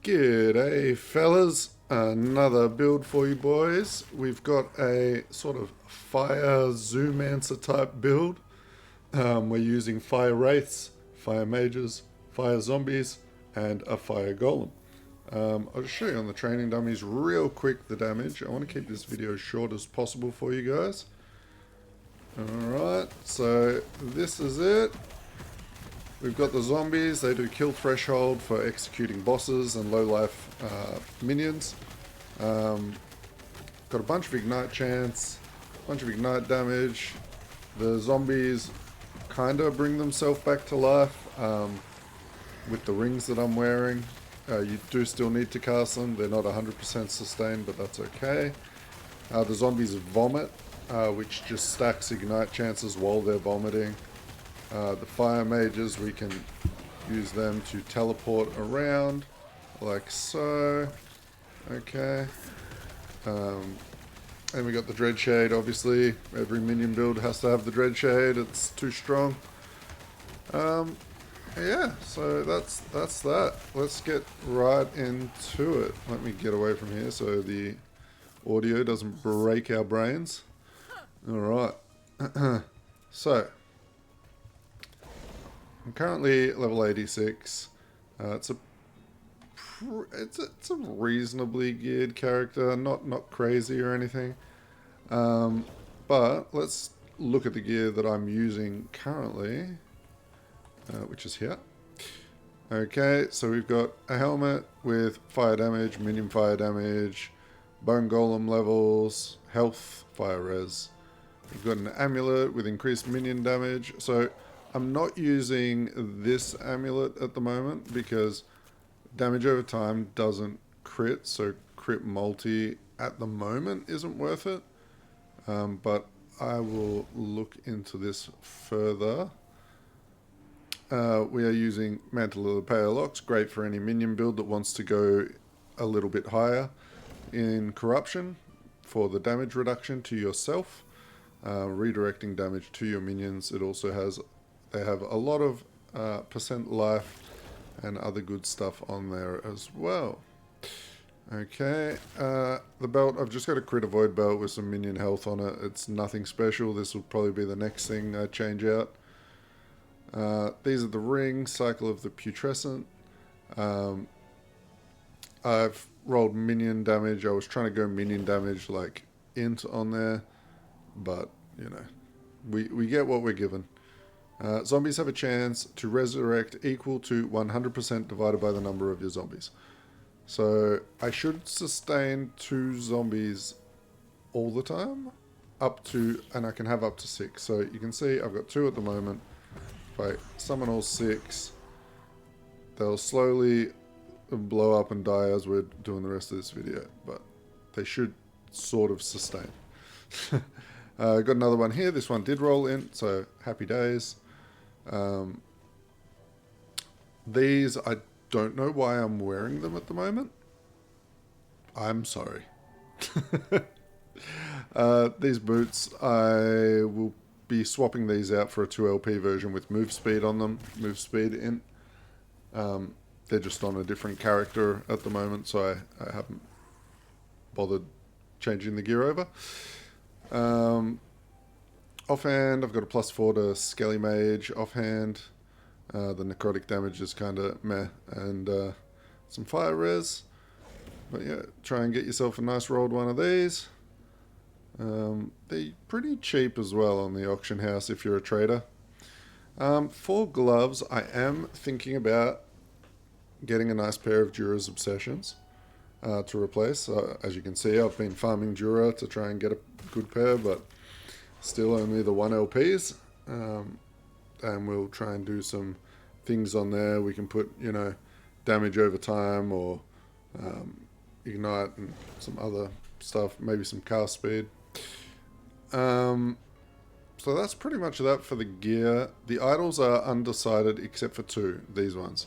G'day fellas, another build for you boys. We've got a sort of fire zoomancer type build. We're using fire wraiths, fire mages, fire zombies, and a fire golem. I'll just show you on the training dummies real quick the damage. I want to keep this video as short as possible for you guys. Alright, so this is it. We've got the zombies. They do kill threshold for executing bosses and low life minions. Got a bunch of ignite chance, a bunch of ignite damage. The zombies kind of bring themselves back to life with the rings that I'm wearing. You do still need to cast them. They're not 100% sustained, but that's okay. The zombies vomit, which just stacks ignite chances while they're vomiting. The fire mages, we can use them to teleport around, like so. Okay. And we got the Dreadshade, obviously. Every minion build has to have the Dreadshade, it's too strong. Yeah, so that's that. Let's get right into it. Let me get away from here so the audio doesn't break our brains. Alright. So, I'm currently level 86. It's a reasonably geared character, not crazy or anything. But let's look at the gear that I'm using currently, which is here. Okay, so we've got a helmet with fire damage, minion fire damage, bone golem levels, health, fire res. We've got an amulet with increased minion damage. So I'm not using this amulet at the moment because damage over time doesn't crit, so crit multi at the moment isn't worth it. But I will look into this further. We are using Mantle of the Pale Ox, great for any minion build that wants to go a little bit higher in corruption for the damage reduction to yourself, redirecting damage to your minions. It also has They have a lot of percent life and other good stuff on there as well. Okay, the belt, I've just got a crit avoid belt with some minion health on it. It's nothing special. This will probably be the next thing I change out. These are the rings, cycle of the putrescent. I've rolled minion damage. I was trying to go minion damage like int on there, but you know, we get what we're given. Zombies have a chance to resurrect equal to 100% divided by the number of your zombies. So I should sustain 2 zombies all the time, and I can have up to 6. So you can see I've got 2 at the moment. If I summon all 6, they'll slowly blow up and die as we're doing the rest of this video, but they should sort of sustain. Got another one here. This one did roll in, so happy days. These, I don't know why I'm wearing them at the moment. I'm sorry. These boots, I will be swapping these out for a 2LP version with move speed on them. Move speed in. They're just on a different character at the moment, so I haven't bothered changing the gear over. Offhand, I've got a +4 to Skelly Mage. Offhand, the necrotic damage is kind of meh, and some fire res. But yeah, try and get yourself a nice rolled one of these. They're pretty cheap as well on the auction house if you're a trader. For gloves, I am thinking about getting a nice pair of Jura's Obsessions to replace. As you can see, I've been farming Jura to try and get a good pair, but still only the 1LPs, and we'll try and do some things on there. We can put, you know, damage over time or ignite and some other stuff, maybe some cast speed. So that's pretty much that for the gear. The idols are undecided except for 2, these ones.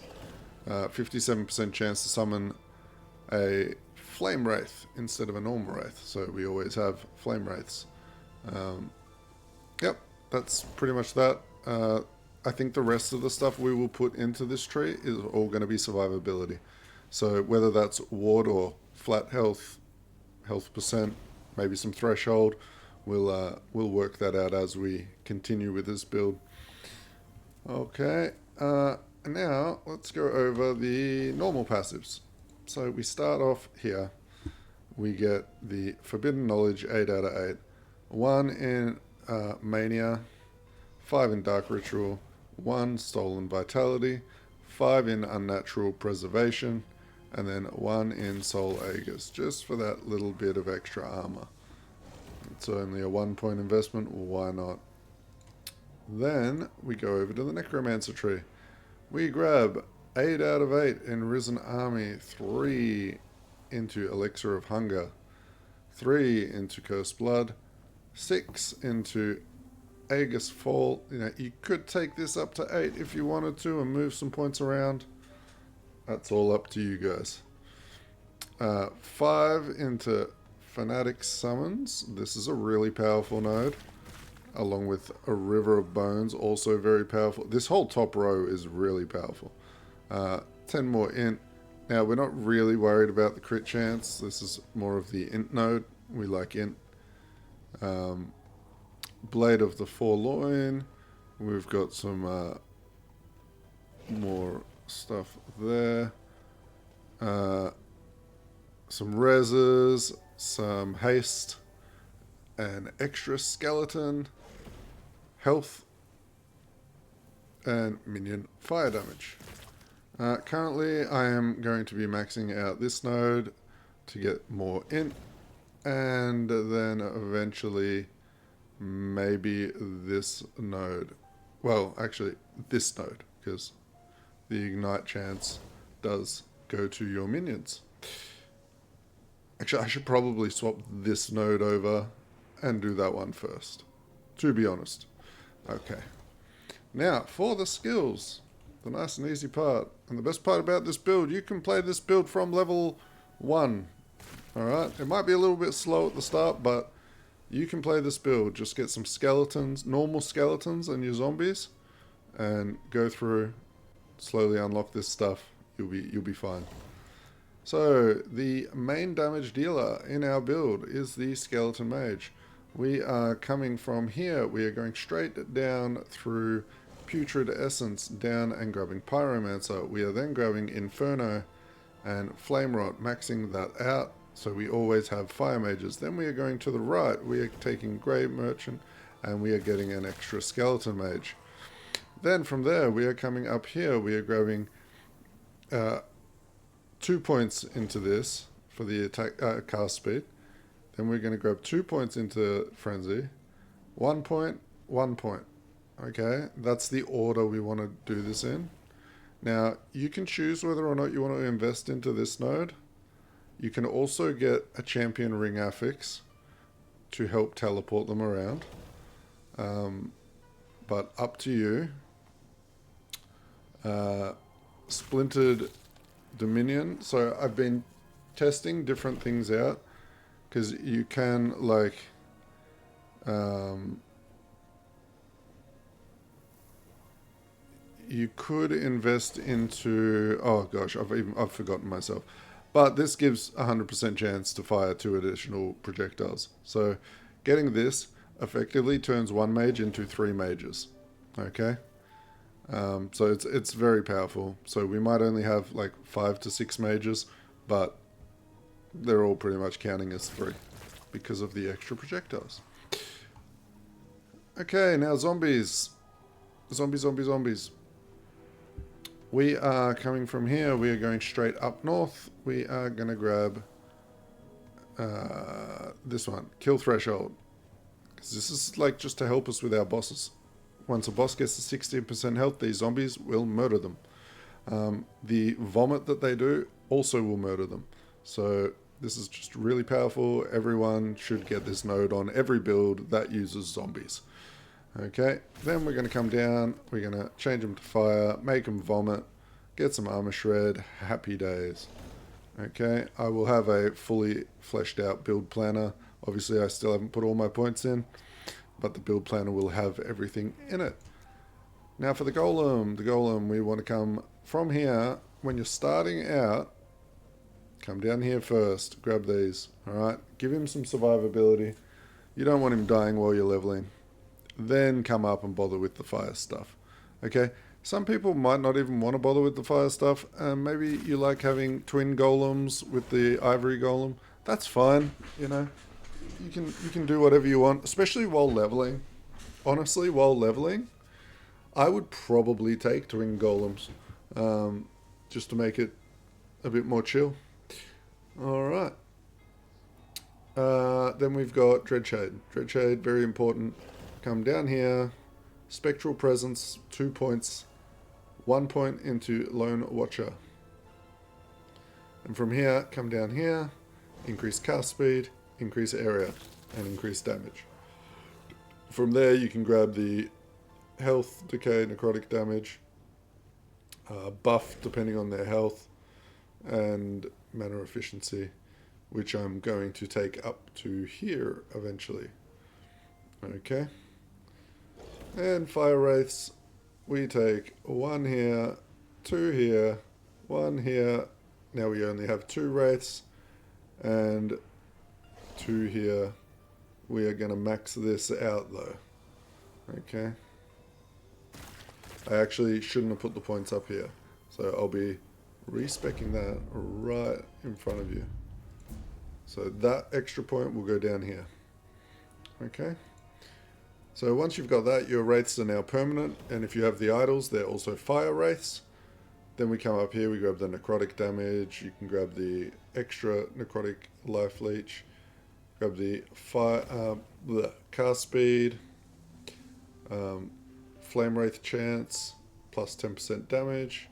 57% chance to summon a Flame Wraith instead of a normal Wraith, so we always have Flame Wraiths. Yep, that's pretty much that. I think the rest of the stuff we will put into this tree is all going to be survivability. So whether that's ward or flat health, health percent, maybe some threshold, we'll work that out as we continue with this build. Okay, now let's go over the normal passives. So we start off here. We get the Forbidden Knowledge 8 out of 8, 1 in Mania, 5 in Dark Ritual, 1 Stolen Vitality, 5 in Unnatural Preservation, and then 1 in Soul Aegis, just for that little bit of extra armor. It's only a 1 point investment, why not? Then we go over to the Necromancer tree. We grab 8 out of 8 in Risen Army, 3 into Elixir of Hunger, 3 into Cursed Blood, 6 into Aegis Fall. You know, you could take this up to 8 if you wanted to and move some points around. That's all up to you guys. 5 into Fanatic Summons. This is a really powerful node. Along with a River of Bones, also very powerful. This whole top row is really powerful. 10 more int. Now, we're not really worried about the crit chance. This is more of the int node. We like int. Blade of the Forlorn. We've got some more stuff there. Some reses, some haste, an extra skeleton, health, and minion fire damage. Currently, I am going to be maxing out this node to get more int, and then eventually maybe this node. Well, actually, this node, because the ignite chance does go to your minions. Actually, I should probably swap this node over and do that one first, to be honest. Okay. Now, for the skills, the nice and easy part. And the best part about this build, you can play this build from level 1. Alright? It might be a little bit slow at the start, but you can play this build. Just get some skeletons, normal skeletons and your zombies, and go through, slowly unlock this stuff. You'll be fine. So, the main damage dealer in our build is the Skeleton Mage. We are coming from here, we are going straight down through Putrid Essence, down and grabbing Pyromancer. We are then grabbing Inferno and Flame Rot, maxing that out, so we always have Fire Mages. Then we are going to the right, we are taking Grey Merchant, and we are getting an extra Skeleton Mage. Then from there, we are coming up here, we are grabbing 2 points into this for the attack cast speed. Then we're going to grab 2 points into Frenzy. 1 point, 1 point. Okay, that's the order we want to do this in. Now, you can choose whether or not you want to invest into this node. You can also get a Champion Ring Affix to help teleport them around. But up to you. Splintered Dominion. So I've been testing different things out, because you can, like, you could invest into, oh gosh, I've forgotten myself, but this gives 100% chance to fire 2 additional projectiles. So getting this effectively turns 1 mage into 3 mages. Okay. So it's very powerful. So we might only have like 5 to 6 mages, but they're all pretty much counting as 3 because of the extra projectiles. Okay, now zombies. Zombies. We are coming from here. We are going straight up north. We are going to grab this one, Kill Threshold. Because this is like just to help us with our bosses. Once a boss gets to 16% health, these zombies will murder them. The vomit that they do also will murder them. So this is just really powerful. Everyone should get this node on every build that uses zombies. Okay, then we're going to come down. We're going to change them to fire, make them vomit, get some armor shred. Happy days. Okay, I will have a fully fleshed out build planner. Obviously, I still haven't put all my points in, but the build planner will have everything in it. Now for the golem, we want to come from here. When you're starting out, Come down here first. Grab these. Alright? Give him some survivability. You don't want him dying while you're leveling. Then come up and bother with the fire stuff. Okay? Some people might not even want to bother with the fire stuff. Maybe you like having twin golems with the ivory golem. That's fine. You know? You can do whatever you want. Especially while leveling. Honestly, while leveling, I would probably take twin golems. Just to make it a bit more chill. Alright. Then we've got Dreadshade. Dreadshade, very important. Come down here. Spectral Presence, 2 points. 1 point into Lone Watcher. And from here, come down here. Increase cast speed, increase area, and increase damage. From there, you can grab the health, decay, necrotic damage, buff depending on their health, and mana efficiency, which I'm going to take up to here eventually. Okay. And Fire Wraiths, we take 1 here, 2 here, 1 here. Now we only have 2 Wraiths, and 2 here. We are going to max this out though. Okay. I actually shouldn't have put the points up here. So I'll be respecking that right in front of you. So that extra point will go down here. Okay. So once you've got that, your Wraiths are now permanent. And if you have the idols, they're also Fire Wraiths. Then we come up here, we grab the necrotic damage. You can grab the extra necrotic life leech. Grab the cast speed, flame wraith chance, plus 10% damage.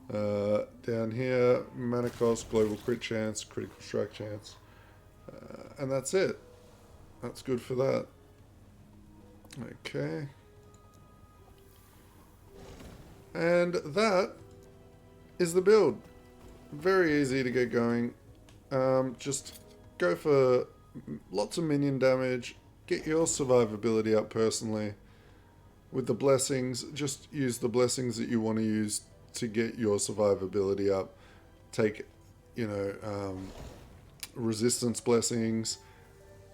Down here, mana cost, global crit chance, critical strike chance, and that's it. That's good for that. Okay, and that is the build. Very easy to get going. Just go for lots of minion damage, get your survivability up personally. With the blessings, just use the blessings that you want to use to get your survivability up. Take, resistance blessings,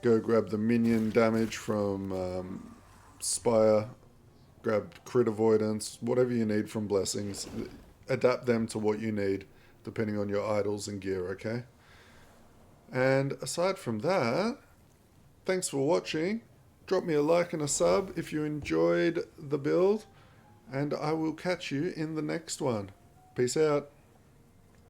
go grab the minion damage from Spire, grab crit avoidance, whatever you need from blessings. Adapt them to what you need, depending on your idols and gear, okay? And aside from that, thanks for watching. Drop me a like and a sub if you enjoyed the build, and I will catch you in the next one. Peace out.